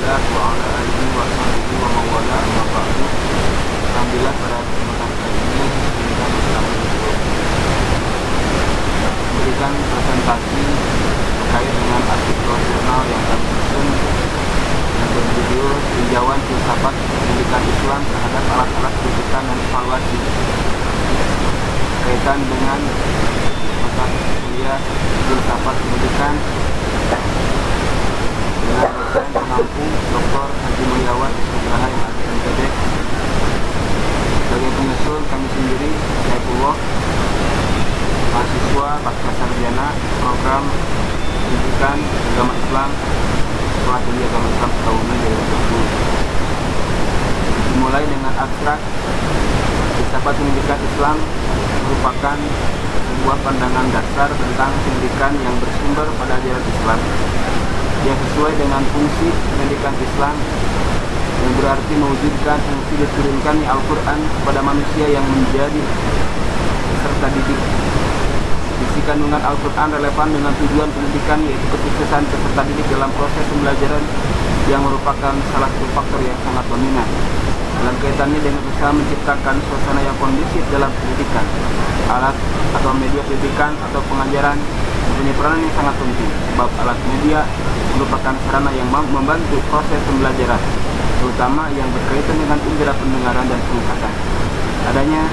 Rasulillah wa ala alihi wa sahbihi wa mawala amma ba'du. Alhamdulillah pada kesempatan kali ini kita bersama untuk memberikan presentasi terkait dengan artikel jurnal yang kami susun yang berjudul Tinjauan Filsafat Pendidikan Islam terhadap alat-alat rujukan dan evaluasi kaitan dengan mata kuliah Filsafat Pendidikan dengan dosen pengampu Dr. Haji Mulyawan Nugraha yang ada MPD. Sebagai penyusul kami sendiri, Saifullah, mahasiswa pasca sarjana program pendidikan agama Islam sekolah tinggi agama Islam Sukabumi 2020. Dimulai dengan abstrak, Filsafat Pendidikan Islam merupakan sebuah pandangan dasar tentang pendidikan yang bersumber pada ajaran Islam yang sesuai dengan fungsi pendidikan Islam, yang berarti mewujudkan fungsi diturunkannya Al-Quran kepada manusia yang menjadi peserta didik. Isi kandungan Al-Quran relevan dengan tujuan pendidikan, yaitu kesuksesan peserta didik dalam proses pembelajaran yang merupakan salah satu faktor yang sangat dominan dalam kaitannya dengan usaha menciptakan suasana yang kondusif dalam pendidikan. Alat atau media pendidikan atau pengajaran mempunyai peranan yang sangat penting, sebab alat media merupakan sarana yang membantu proses pembelajaran, terutama yang berkaitan dengan indera pendengaran dan penglihatan. Adanya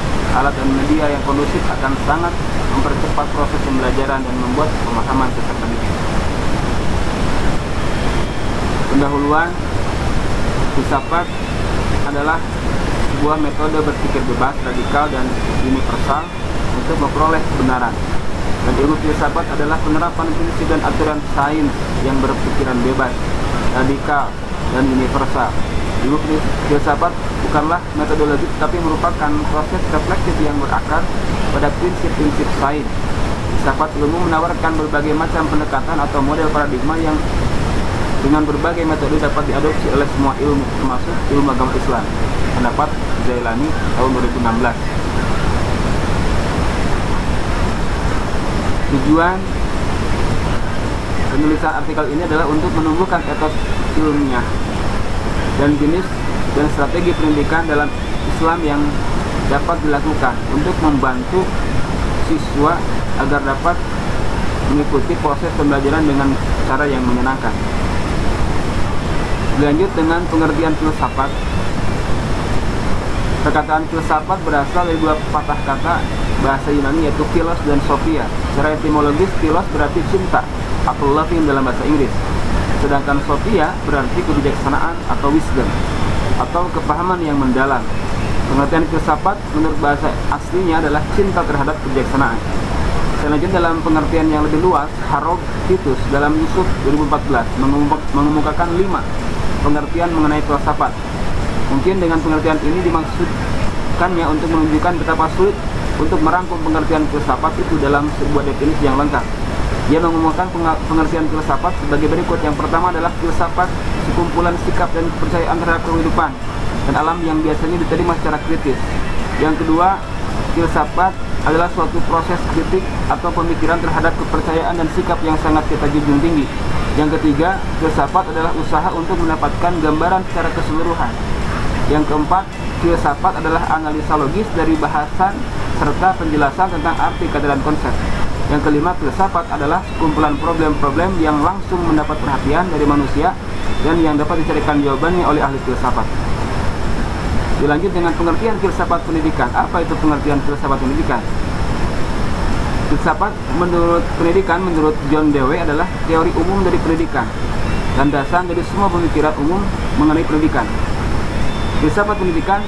alat dan media yang kondusif akan sangat mempercepat proses pembelajaran dan membuat pemahaman peserta didik. Pendahuluan, filsafat adalah sebuah metode berpikir bebas, radikal, dan universal untuk memperoleh kebenaran. Dan ilmu filsafat adalah penerapan prinsip dan aturan sains yang berpikiran bebas, radikal, dan universal. Ilmu filsafat bukanlah metodologi, tetapi merupakan proses refleksif yang berakar pada prinsip-prinsip sains. Filsafat ilmu menawarkan berbagai macam pendekatan atau model paradigma yang dengan berbagai metode dapat diadopsi oleh semua ilmu, termasuk ilmu agama Islam. Pendapat Zailani tahun 2016. Tujuan penulisan artikel ini adalah untuk menumbuhkan etos ilmiah dan jenis dan strategi pendidikan dalam Islam yang dapat dilakukan untuk membantu siswa agar dapat mengikuti proses pembelajaran dengan cara yang menyenangkan. Lanjut dengan pengertian filsafat. Perkataan filsafat berasal dari dua patah kata bahasa Yunani, yaitu philos dan sophia. Secara etimologis, philos berarti cinta atau loving dalam bahasa Inggris, sedangkan sophia berarti kebijaksanaan atau wisdom atau kepahaman yang mendalam. Pengertian filsafat menurut bahasa aslinya adalah cinta terhadap kebijaksanaan. Selanjutnya dalam pengertian yang lebih luas, Herodotus dalam Yusuf 2014 mengemukakan 5 pengertian mengenai filsafat. Mungkin dengan pengertian ini dimaksudkannya untuk menunjukkan betapa sulit untuk merangkum pengertian filsafat itu dalam sebuah definisi yang lengkap. Dia mengemukakan pengertian filsafat sebagai berikut. Yang pertama adalah filsafat sekumpulan sikap dan kepercayaan terhadap kehidupan dan alam yang biasanya diterima secara kritis. Yang kedua, filsafat adalah suatu proses kritik atau pemikiran terhadap kepercayaan dan sikap yang sangat kita junjung tinggi. Yang ketiga, filsafat adalah usaha untuk mendapatkan gambaran secara keseluruhan. Yang keempat, filsafat adalah analisa logis dari bahasan serta penjelasan tentang arti kata dan konsep. Yang kelima, filsafat adalah sekumpulan problem-problem yang langsung mendapat perhatian dari manusia dan yang dapat dicarikan jawabannya oleh ahli filsafat. Dilanjut dengan pengertian filsafat pendidikan. Apa itu pengertian filsafat pendidikan? Filsafat menurut John Dewey adalah teori umum dari pendidikan dan dasar dari semua pemikiran umum mengenai pendidikan. Filsafat pendidikan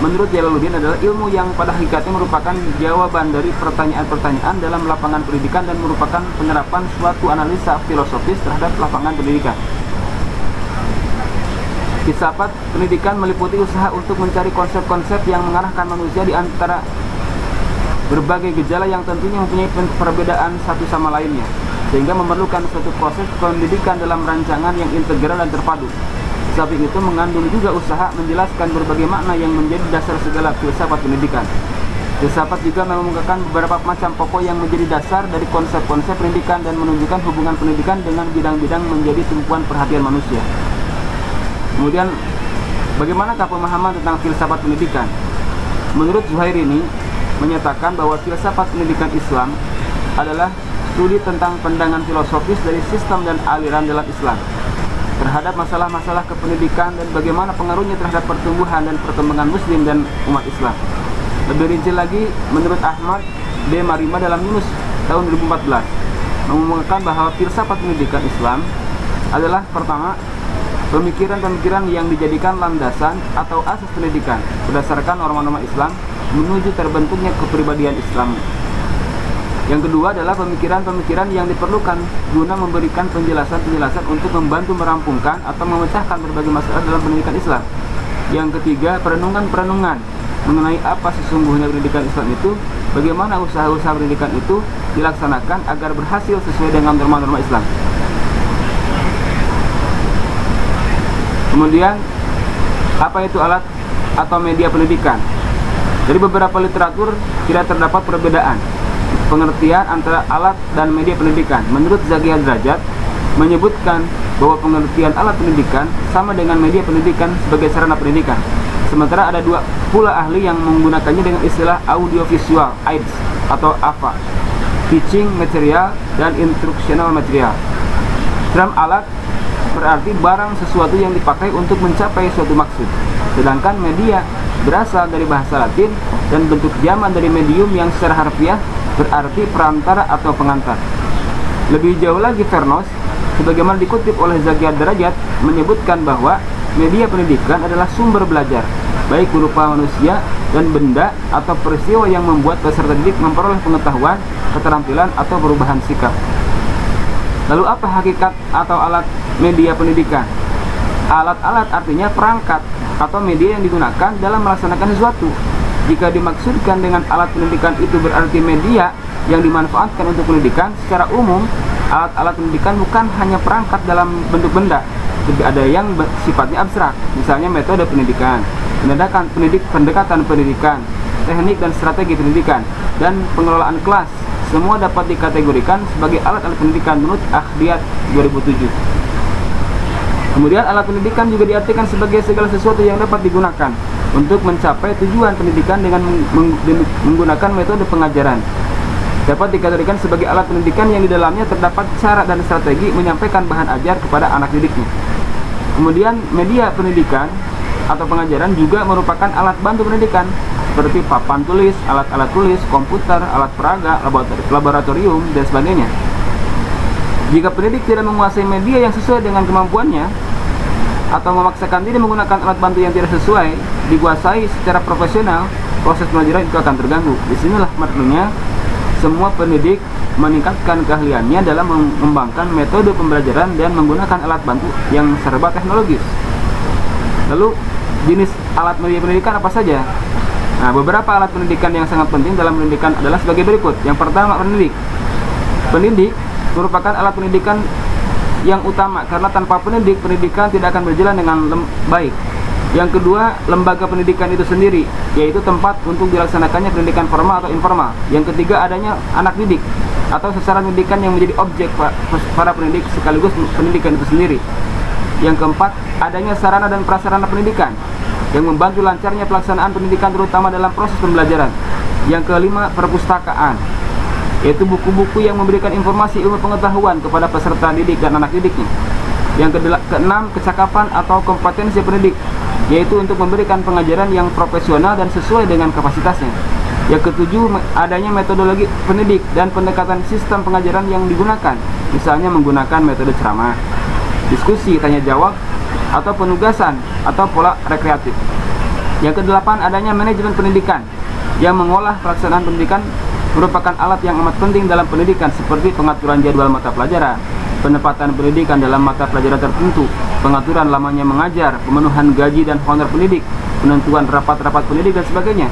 menurut Jalaluddin adalah ilmu yang pada hakikatnya merupakan jawaban dari pertanyaan-pertanyaan dalam lapangan pendidikan dan merupakan penerapan suatu analisa filosofis terhadap lapangan pendidikan. Filsafat pendidikan meliputi usaha untuk mencari konsep-konsep yang mengarahkan manusia di antara berbagai gejala yang tentunya mempunyai perbedaan satu sama lainnya, sehingga memerlukan suatu proses pendidikan dalam rancangan yang integral dan terpadu. Samping itu mengandung juga usaha menjelaskan berbagai makna yang menjadi dasar segala filsafat pendidikan. Filsafat juga mengemukakan beberapa macam pokok yang menjadi dasar dari konsep-konsep pendidikan dan menunjukkan hubungan pendidikan dengan bidang-bidang menjadi tumpuan perhatian manusia. Kemudian, bagaimanakah pemahaman tentang filsafat pendidikan? Menurut Zuhairini menyatakan bahwa filsafat pendidikan Islam adalah studi tentang pandangan filosofis dari sistem dan aliran dalam Islam terhadap masalah-masalah kependidikan dan bagaimana pengaruhnya terhadap pertumbuhan dan perkembangan Muslim dan umat Islam. Lebih rinci lagi, menurut Ahmad B. Marima dalam Yunus tahun 2014 mengumumkan bahwa filsafat pendidikan Islam adalah pertama, pemikiran-pemikiran yang dijadikan landasan atau asas pendidikan berdasarkan norma-norma Islam menuju terbentuknya kepribadian Islam. Yang kedua adalah pemikiran-pemikiran yang diperlukan guna memberikan penjelasan-penjelasan untuk membantu merampungkan atau memecahkan berbagai masalah dalam pendidikan Islam. Yang ketiga, perenungan-perenungan mengenai apa sesungguhnya pendidikan Islam itu, bagaimana usaha-usaha pendidikan itu dilaksanakan agar berhasil sesuai dengan norma-norma Islam. Kemudian, apa itu alat atau media pendidikan? Dari beberapa literatur tidak terdapat perbedaan pengertian antara alat dan media pendidikan. Menurut Zakia Derajat menyebutkan bahwa pengertian alat pendidikan sama dengan media pendidikan sebagai sarana pendidikan. Sementara ada dua pula ahli yang menggunakannya dengan istilah audiovisual aids atau AVA, teaching material dan instructional material. Dalam alat berarti barang sesuatu yang dipakai untuk mencapai suatu maksud. Sedangkan media berasal dari bahasa Latin dan bentuk jamak dari medium yang secara harfiah berarti perantara atau pengantar. Lebih jauh lagi, Vernos, sebagaimana dikutip oleh Zakia Derajat, menyebutkan bahwa media pendidikan adalah sumber belajar, baik berupa manusia dan benda atau peristiwa yang membuat peserta didik memperoleh pengetahuan, keterampilan, atau perubahan sikap. Lalu apa hakikat atau alat media pendidikan? Alat-alat artinya perangkat atau media yang digunakan dalam melaksanakan sesuatu. Jika dimaksudkan dengan alat pendidikan itu berarti media yang dimanfaatkan untuk pendidikan, secara umum alat-alat pendidikan bukan hanya perangkat dalam bentuk benda, tapi ada yang sifatnya abstrak, misalnya metode pendidikan, pendekatan pendidikan, teknik dan strategi pendidikan, dan pengelolaan kelas. Semua dapat dikategorikan sebagai alat-alat pendidikan menurut Akhdiyat 2007. Kemudian alat pendidikan juga diartikan sebagai segala sesuatu yang dapat digunakan untuk mencapai tujuan pendidikan dengan menggunakan metode pengajaran. Dapat dikategorikan sebagai alat pendidikan yang di dalamnya terdapat cara dan strategi menyampaikan bahan ajar kepada anak didiknya. Kemudian media pendidikan atau pengajaran juga merupakan alat bantu pendidikan seperti papan tulis, alat-alat tulis, komputer, alat peraga, laboratorium, dan sebagainya. Jika pendidik tidak menguasai media yang sesuai dengan kemampuannya atau memaksakan diri menggunakan alat bantu yang tidak sesuai dikuasai secara profesional, proses pembelajaran itu akan terganggu. Disinilah perlunya semua pendidik meningkatkan keahliannya dalam mengembangkan metode pembelajaran dan menggunakan alat bantu yang serba teknologis. Lalu jenis alat media pendidikan apa saja? Nah, beberapa alat pendidikan yang sangat penting dalam pendidikan adalah sebagai berikut. Yang pertama, pendidik. Pendidik merupakan alat pendidikan yang utama karena tanpa pendidik, pendidikan tidak akan berjalan dengan baik. Yang kedua, lembaga pendidikan itu sendiri, yaitu tempat untuk dilaksanakannya pendidikan formal atau informal. Yang ketiga, adanya anak didik atau sasaran pendidikan yang menjadi objek para pendidik sekaligus pendidikan itu sendiri. Yang keempat, adanya sarana dan prasarana pendidikan yang membantu lancarnya pelaksanaan pendidikan terutama dalam proses pembelajaran. Yang kelima, perpustakaan, yaitu buku-buku yang memberikan informasi ilmu pengetahuan kepada peserta didik dan anak didiknya. Yang keenam, kecakapan atau kompetensi pendidik, yaitu untuk memberikan pengajaran yang profesional dan sesuai dengan kapasitasnya. Yang ketujuh, adanya metodologi pendidik dan pendekatan sistem pengajaran yang digunakan, misalnya menggunakan metode ceramah, diskusi, tanya jawab, atau penugasan atau pola rekreatif. Yang kedelapan, adanya manajemen pendidikan yang mengolah pelaksanaan pendidikan merupakan alat yang amat penting dalam pendidikan seperti pengaturan jadwal mata pelajaran, penempatan pendidikan dalam mata pelajaran tertentu, pengaturan lamanya mengajar, pemenuhan gaji dan honor pendidik, penentuan rapat-rapat pendidik dan sebagainya.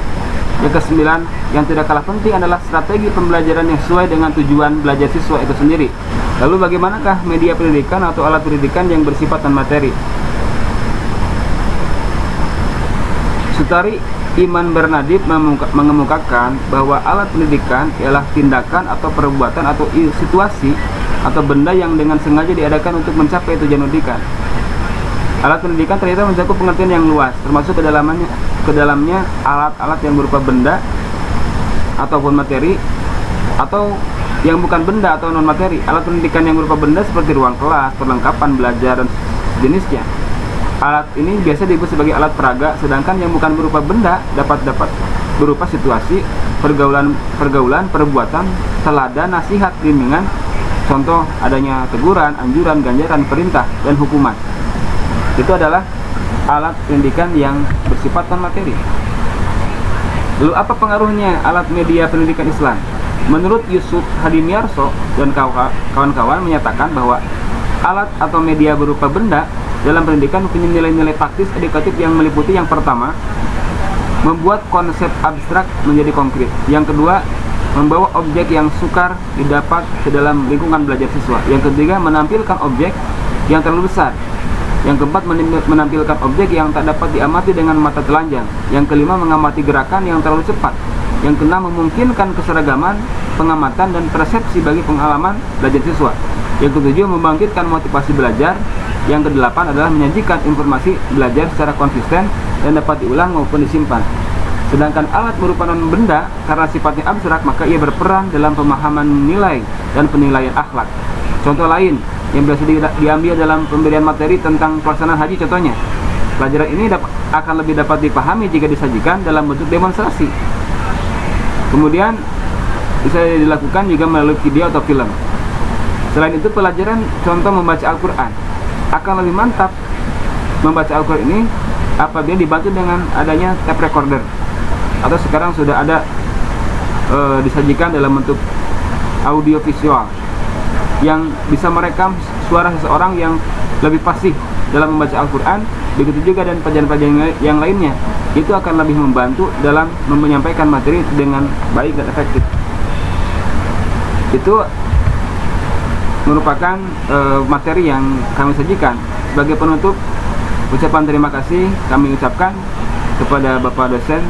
Yang kesembilan, yang tidak kalah penting adalah strategi pembelajaran yang sesuai dengan tujuan belajar siswa itu sendiri. Lalu bagaimanakah media pendidikan atau alat pendidikan yang bersifat non-materi? Sutari Iman Bernadib mengemukakan bahwa alat pendidikan ialah tindakan atau perbuatan atau situasi atau benda yang dengan sengaja diadakan untuk mencapai tujuan pendidikan. Alat pendidikan ternyata mencakup pengertian yang luas, termasuk ke dalamnya alat-alat yang berupa benda ataupun materi, atau yang bukan benda atau non materi. Alat pendidikan yang berupa benda seperti ruang kelas, perlengkapan belajar dan jenisnya. Alat ini biasa disebut sebagai alat peraga, sedangkan yang bukan berupa benda dapat berupa situasi, pergaulan, perbuatan, teladan, nasihat, bimbingan. Contoh adanya teguran, anjuran, ganjaran, perintah, dan hukuman. Itu adalah alat pendidikan yang bersifat non materi. Lalu apa pengaruhnya alat media pendidikan Islam? Menurut Yusuf Hadimiarso dan kawan-kawan menyatakan bahwa alat atau media berupa benda dalam pendidikan punya nilai-nilai taktis edukatif yang meliputi: yang pertama, membuat konsep abstrak menjadi konkret; yang kedua, membawa objek yang sukar didapat ke dalam lingkungan belajar siswa; yang ketiga, menampilkan objek yang terlalu besar; yang keempat, menampilkan objek yang tak dapat diamati dengan mata telanjang; yang kelima, mengamati gerakan yang terlalu cepat; yang keenam, memungkinkan keseragaman pengamatan dan persepsi bagi pengalaman belajar siswa; yang ketujuh, membangkitkan motivasi belajar; yang kedelapan adalah menyajikan informasi belajar secara konsisten dan dapat diulang maupun disimpan. Sedangkan alat berupa non benda karena sifatnya abstrak, maka ia berperan dalam pemahaman nilai dan penilaian akhlak. Contoh lain yang biasa diambil dalam pemberian materi tentang pelaksanaan haji, contohnya, pelajaran ini akan lebih dapat dipahami jika disajikan dalam bentuk demonstrasi. Kemudian bisa dilakukan juga melalui video atau film. Selain itu, pelajaran contoh membaca Al-Quran akan lebih mantap membaca Al-Quran ini apabila dibantu dengan adanya tape recorder, atau sekarang sudah ada disajikan dalam bentuk audio visual yang bisa merekam suara seseorang yang lebih fasih dalam membaca Al-Quran. Begitu juga dan pelajaran-pelajaran yang lainnya, itu akan lebih membantu dalam menyampaikan materi dengan baik dan efektif. Itu merupakan materi yang kami sajikan. Sebagai penutup, ucapan terima kasih kami ucapkan kepada Bapak dosen,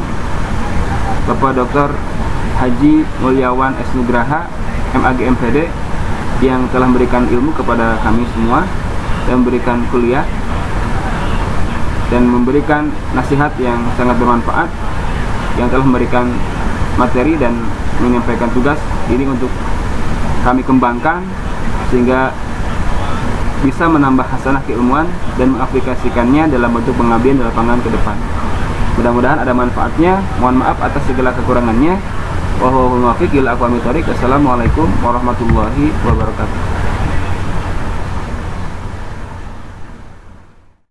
Bapak Dr. Haji Mulyawan S. Nugraha, MAG MPD, yang telah memberikan ilmu kepada kami semua dan memberikan kuliah dan memberikan nasihat yang sangat bermanfaat, yang telah memberikan materi dan menyampaikan tugas ini untuk kami kembangkan sehingga bisa menambah hasanah keilmuan dan mengaplikasikannya dalam bentuk pengabdian di lapangan ke depan. Mudah-mudahan ada manfaatnya. Mohon maaf atas segala kekurangannya. Wallahul muwaffiq ila aqwamit thoriq. Assalamualaikum warahmatullahi wabarakatuh.